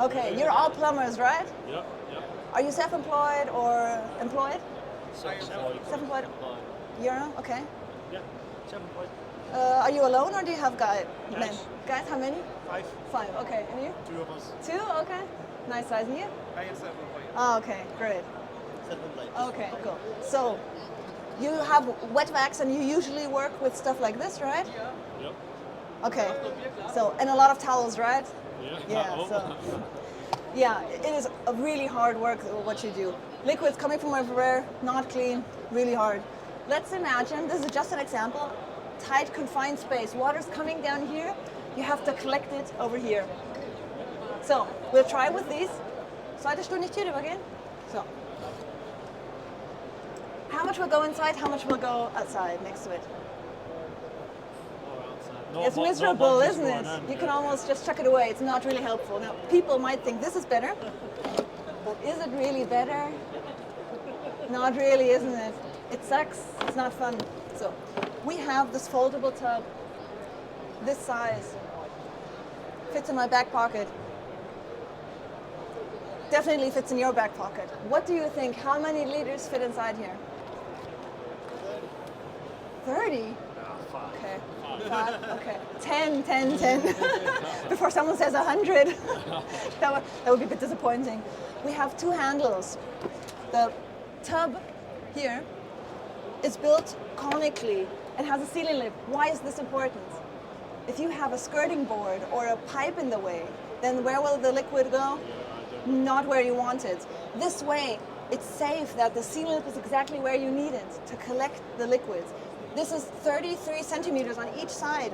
Okay, you're all plumbers, right? Yep. Are you self-employed or employed? Self-employed. Self-employed. You're okay. Yeah. Self-employed. Are you alone or do you have guys? Guys. Guys, how many? 5. 5. Okay, and you? 2 of us. 2. Okay. Nice size. And you? I am self-employed. Oh, okay, great. Self-employed. Okay, cool. So you have wet wax and you usually work with stuff like this, right? Yep. Okay. So, and a lot of towels, right? Yeah. Yeah, so yeah, it is a really hard work what you do. Liquids coming from everywhere, not clean, really hard. Let's imagine, this is just an example, tight confined space. Water's coming down here, you have to collect it over here. So, we'll try with these. Zweite Stunde nicht hier übergehen. So. How much will go inside, how much will go outside next to it? It's miserable, isn't it? You can almost just chuck it away. It's not really helpful. Now, people might think this is better, but is it really better? Not really, isn't it? It sucks. It's not fun. So, we have this foldable tub, this size, fits in my back pocket. Definitely fits in your back pocket. What do you think? How many liters fit inside here? 30? Okay. 5, okay. 10. Before someone says 100. that would be a bit disappointing. We have 2 handles. The tub here is built conically and has a ceiling lip. Why is this important? If you have a skirting board or a pipe in the way, then where will the liquid go? Not where you want it. This way, it's safe that the ceiling lip is exactly where you need it to collect the liquids. This is 33 centimeters on each side.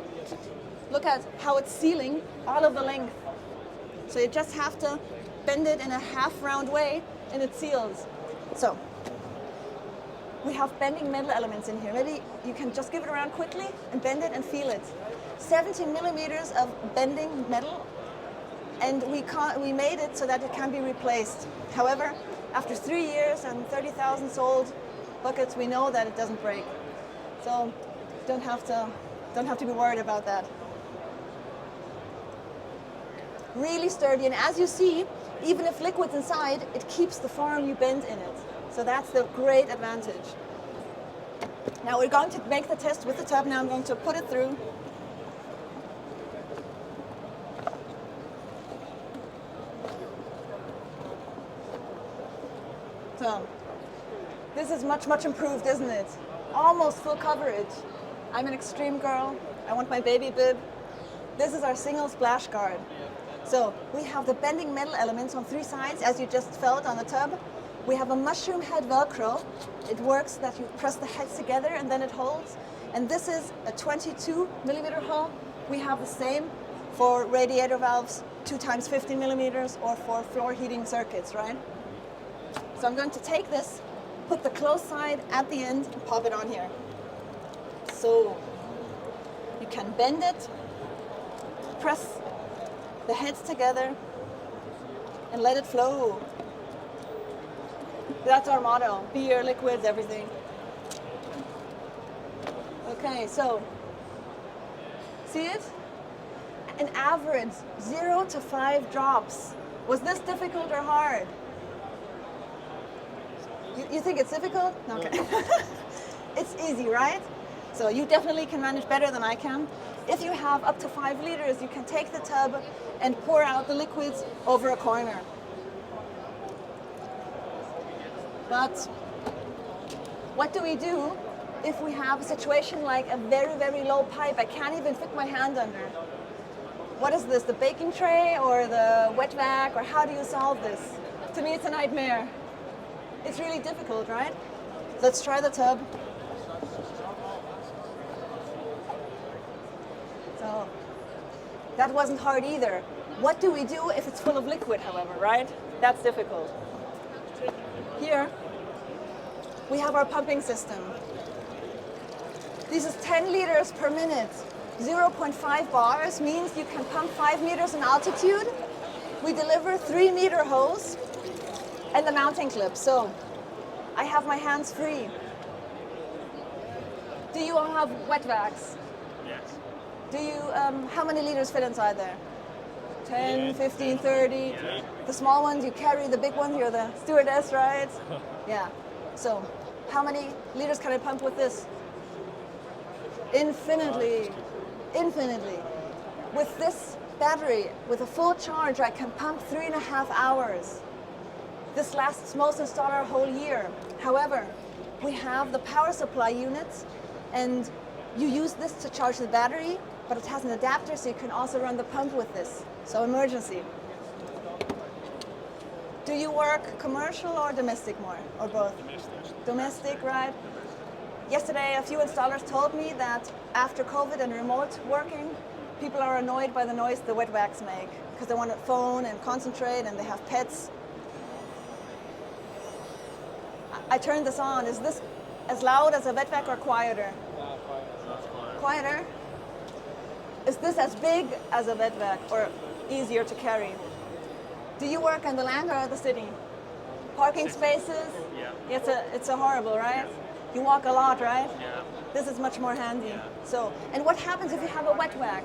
Look at how it's sealing all of the length. So you just have to bend it in a half round way and it seals. So we have bending metal elements in here. Maybe you can just give it around quickly and bend it and feel it. 17 millimeters of bending metal, and we made it so that it can be replaced. However, after 3 years and 30,000 sold buckets, we know that it doesn't break. So don't have to be worried about that. Really sturdy, and as you see, even if liquid's inside, it keeps the form you bend in it. So that's the great advantage. Now we're going to make the test with the tub. Now I'm going to put it through. So this is much improved, isn't it? Almost full coverage. I'm an extreme girl. I want my baby bib. This is our single splash guard. So we have the bending metal elements on 3 sides, as you just felt on the tub. We have a mushroom head Velcro. It works that you press the heads together and then it holds. And this is a 22 millimeter hole. We have the same for radiator valves, 2 times 15 millimeters, or for floor heating circuits, right? So I'm going to take this, put the closed side at the end, and pop it on here. So you can bend it, press the heads together, and let it flow. That's our motto: beer, liquids, everything. Okay, so see it? An average 0 to 5 drops. Was this difficult or hard? You think it's difficult? Okay. It's easy, right? So you definitely can manage better than I can. If you have up to 5 liters, you can take the tub and pour out the liquids over a corner. But what do we do if we have a situation like a very low pipe? I can't even fit my hand under. What is this, the baking tray or the wet vac, or how do you solve this? To me, it's a nightmare. It's really difficult, right? Let's try the tub. So that wasn't hard either. What do we do if it's full of liquid, however, right? That's difficult. Here, we have our pumping system. This is 10 liters per minute. 0.5 bars means you can pump 5 meters in altitude. We deliver 3 meter hose and the mounting clip. So I have my hands free. Do you all have wet vacs? Yes. Do you, how many liters fit inside there? 10, 15, 30. The small ones you carry, the big ones you're the stewardess, right? Yeah. So how many liters can I pump with this? Infinitely. Infinitely. With this battery, with a full charge, I can pump 3.5 hours. This lasts most installer a whole year. However, we have the power supply units, and you use this to charge the battery, but it has an adapter, so you can also run the pump with this. So emergency. Do you work commercial or domestic more, or both? Domestic, right? Yesterday, a few installers told me that after COVID and remote working, people are annoyed by the noise the wet vacs make because they want to phone and concentrate, and they have pets. I turned this on. Is this as loud as a wet vac or quieter? Quieter? Is this as big as a wet vac or easier to carry? Do you work on the land or the city? Parking spaces? Yeah. It's a horrible, right? Yeah. You walk a lot, right? Yeah. This is much more handy. Yeah. So, and what happens if you have a wet vac?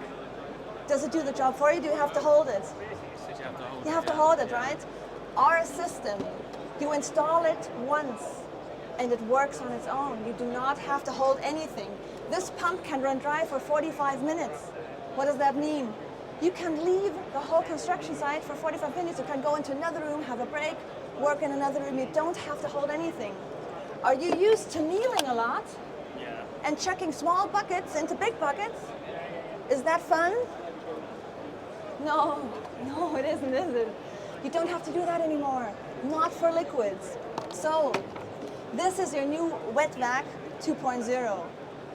Does it do the job for you? Do you have to hold it? You have to hold it, right? Our system, you install it once and it works on its own. You do not have to hold anything. This pump can run dry for 45 minutes. What does that mean? You can leave the whole construction site for 45 minutes. You can go into another room, have a break, work in another room. You don't have to hold anything. Are you used to kneeling a lot? Yeah. And chucking small buckets into big buckets? Is that fun? No, it isn't, is it? You don't have to do that anymore. Not for liquids. So, this is your new wet vac 2.0.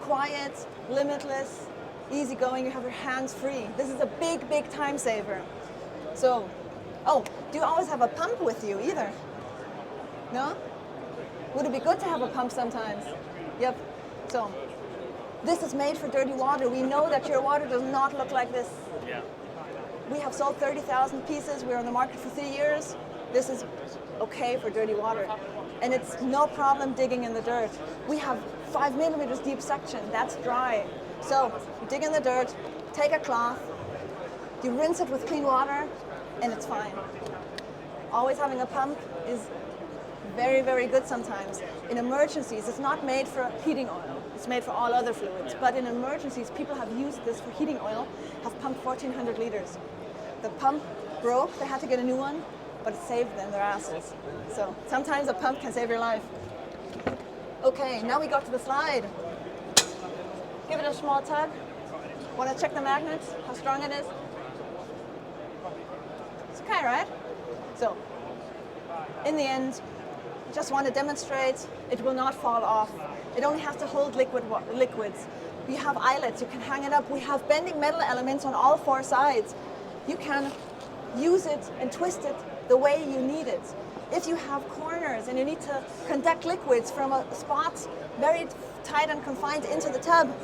Quiet, limitless, easygoing, you have your hands free. This is a big, big time saver. So, oh, do you always have a pump with you either? No? Would it be good to have a pump sometimes? Yep. So, this is made for dirty water. We know that your water does not look like this. Yeah. We have sold 30,000 pieces. We're on the market for 3 years. This is okay for dirty water. And it's no problem digging in the dirt. We have 5 millimeters deep section. That's dry. So you dig in the dirt, take a cloth, you rinse it with clean water, and it's fine. Always having a pump is very, very good sometimes. In emergencies, it's not made for heating oil. It's made for all other fluids. But in emergencies, people have used this for heating oil, have pumped 1,400 liters. The pump broke, they had to get a new one, but it saved them their asses. So sometimes a pump can save your life. Okay, now we got to the slide. Give it a small tug. Want to check the magnets, how strong it is? It's okay, right? So, in the end, just want to demonstrate it will not fall off. It only has to hold liquids. We have eyelets, you can hang it up. We have bending metal elements on all 4 sides. You can use it and twist it the way you need it. If you have corners and you need to conduct liquids from a spot very tight and confined into the tub,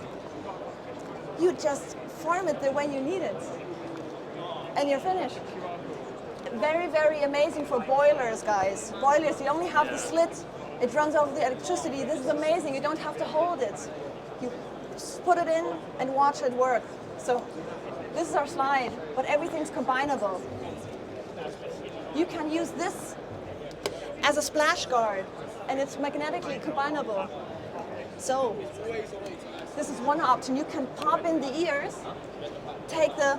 you just form it the way you need it. And you're finished. Very, very amazing for boilers, guys. Boilers, you only have the slit. It runs over the electricity. This is amazing. You don't have to hold it. You just put it in and watch it work. So this is our slide, but everything's combinable. You can use this as a splash guard, and it's magnetically combinable. So this is one option. You can pop in the ears, take the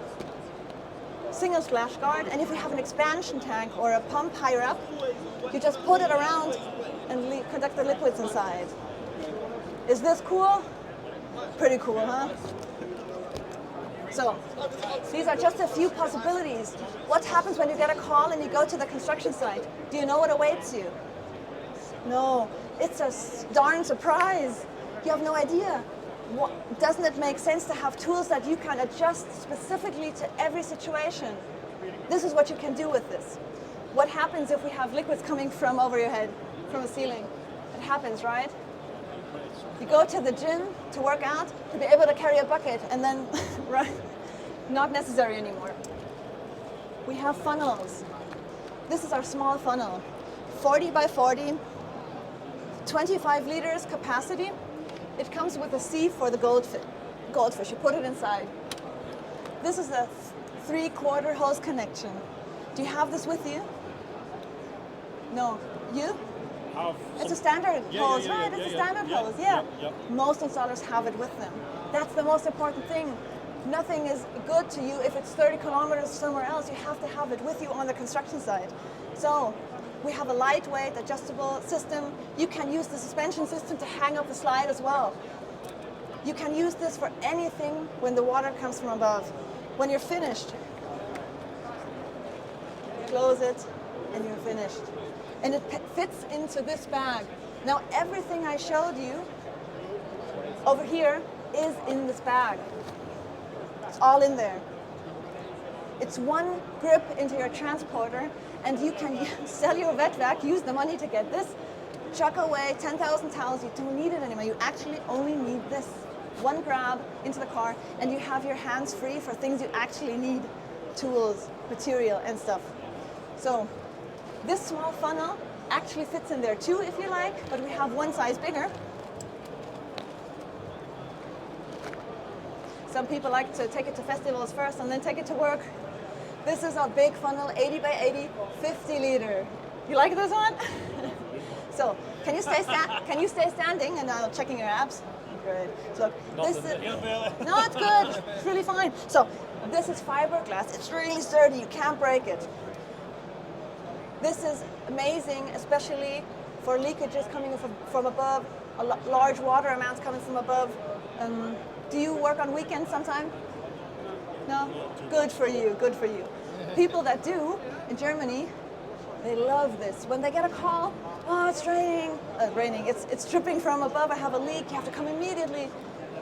single splash guard, and if you have an expansion tank or a pump higher up, you just put it around and conduct the liquids inside. Is this cool? Pretty cool, huh? So, these are just a few possibilities. What happens when you get a call and you go to the construction site? Do you know what awaits you? No, it's a darn surprise. You have no idea. Doesn't it make sense to have tools that you can adjust specifically to every situation? This is what you can do with this. What happens if we have liquids coming from over your head, from the ceiling? It happens, right? You go to the gym to work out to be able to carry a bucket, and then, right, not necessary anymore. We have funnels. This is our small funnel, 40 by 40, 25 liters capacity. It comes with a sieve for the goldfish. You put it inside. This is a 3/4 hose connection. Do you have this with you? No. You? It's a standard hose, right? It's a standard hose, yeah. Most installers have it with them. That's the most important thing. Nothing is good to you if it's 30 kilometers somewhere else. You have to have it with you on the construction site. So we have a lightweight, adjustable system. You can use the suspension system to hang up the slide as well. You can use this for anything when the water comes from above. When you're finished, close it and you're finished. And it fits into this bag. Now everything I showed you over here is in this bag. It's all in there. It's one grip into your transporter, and you can sell your wet vac, use the money to get this, chuck away 10,000 towels. You don't need it anymore. You actually only need this. One grab into the car, and you have your hands free for things you actually need, tools, material, and stuff. So this small funnel actually fits in there too, if you like, but we have one size bigger. Some people like to take it to festivals first and then take it to work. This is our big funnel, 80 by 80, 50 liter. You like this one? So, can you stay standing and checking your abs? Good. So look, this is, no, it's good. It's really fine. So this is fiberglass. It's really sturdy. You can't break it. This is amazing, especially for leakages coming from above, large water amounts coming from above. Do you work on weekends sometime? No? Good for you, good for you. People that do, in Germany, they love this. When they get a call, oh, it's raining, it's dripping from above, I have a leak, you have to come immediately.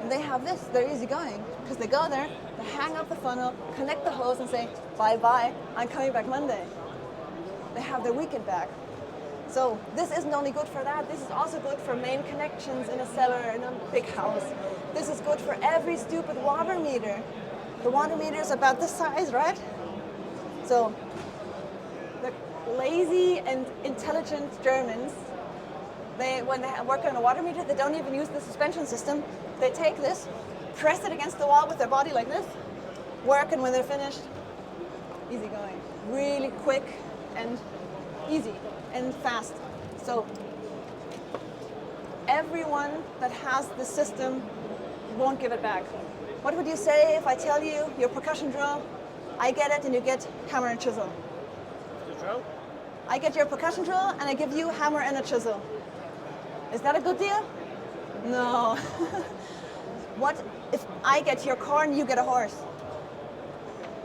And they have this, they're easy going, because they go there, they hang up the funnel, connect the hose and say, bye-bye, I'm coming back Monday. They have their weekend back. So this isn't only good for that, this is also good for main connections in a cellar, in a big house. This is good for every stupid water meter. The water meter is about this size, right? So the lazy and intelligent Germans, when they work on a water meter, they don't even use the suspension system. They take this, press it against the wall with their body like this, work, and when they're finished, easy going. Really quick and easy and fast. So everyone that has the system won't give it back. What would you say if I tell you your percussion drill, I get it and you get hammer and chisel? The drill? I get your percussion drill and I give you hammer and a chisel. Is that a good deal? No. What if I get your car and you get a horse?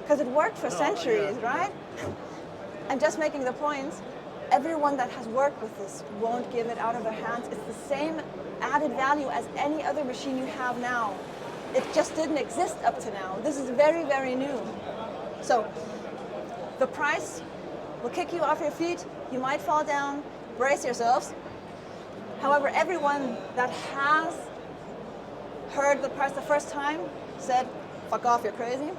Because it worked for centuries, right? I'm just making the point, everyone that has worked with this won't give it out of their hands. It's the same added value as any other machine you have now. It just didn't exist up to now. This is very, very new. So the price will kick you off your feet. You might fall down. Brace yourselves. However, everyone that has heard the price the first time said, fuck off, you're crazy.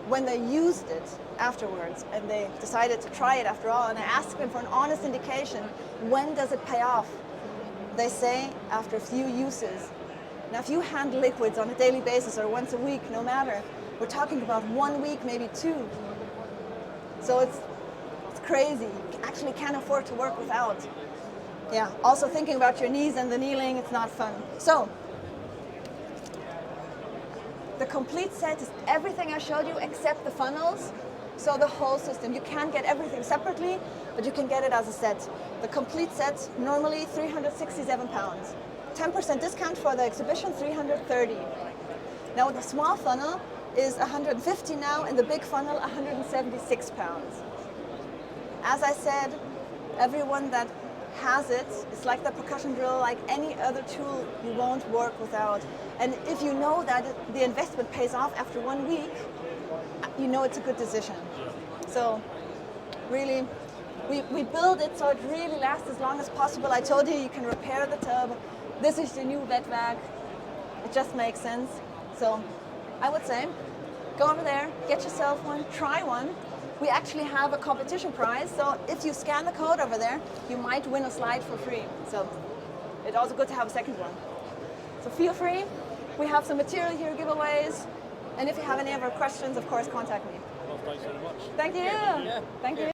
When they used it afterwards and they decided to try it after all, and I asked them for an honest indication, when does it pay off? They say after a few uses. Now, if you handle liquids on a daily basis or once a week, no matter, we're talking about 1 week, maybe 2. So it's crazy. You actually can't afford to work without. Yeah, also thinking about your knees and the kneeling, it's not fun. So, the complete set is everything I showed you except the funnels. So the whole system. You can't get everything separately, but you can get it as a set. The complete set, normally £367. 10% discount for the exhibition, $330. Now the small funnel is $150 now, and the big funnel, £176. As I said, everyone that has it, it's like the percussion drill, like any other tool, you won't work without. And if you know that the investment pays off after 1 week, you know it's a good decision. So really, we build it so it really lasts as long as possible. I told you, you can repair the tub. This is your new wet vac. It just makes sense. So I would say, go over there, get yourself one, try one. We actually have a competition prize, so if you scan the code over there, you might win a slide for free. So it's also good to have a second one. So feel free. We have some material here, giveaways, and if you have any other questions, of course, contact me. Thanks very much. Thank you. Yeah. Thank you.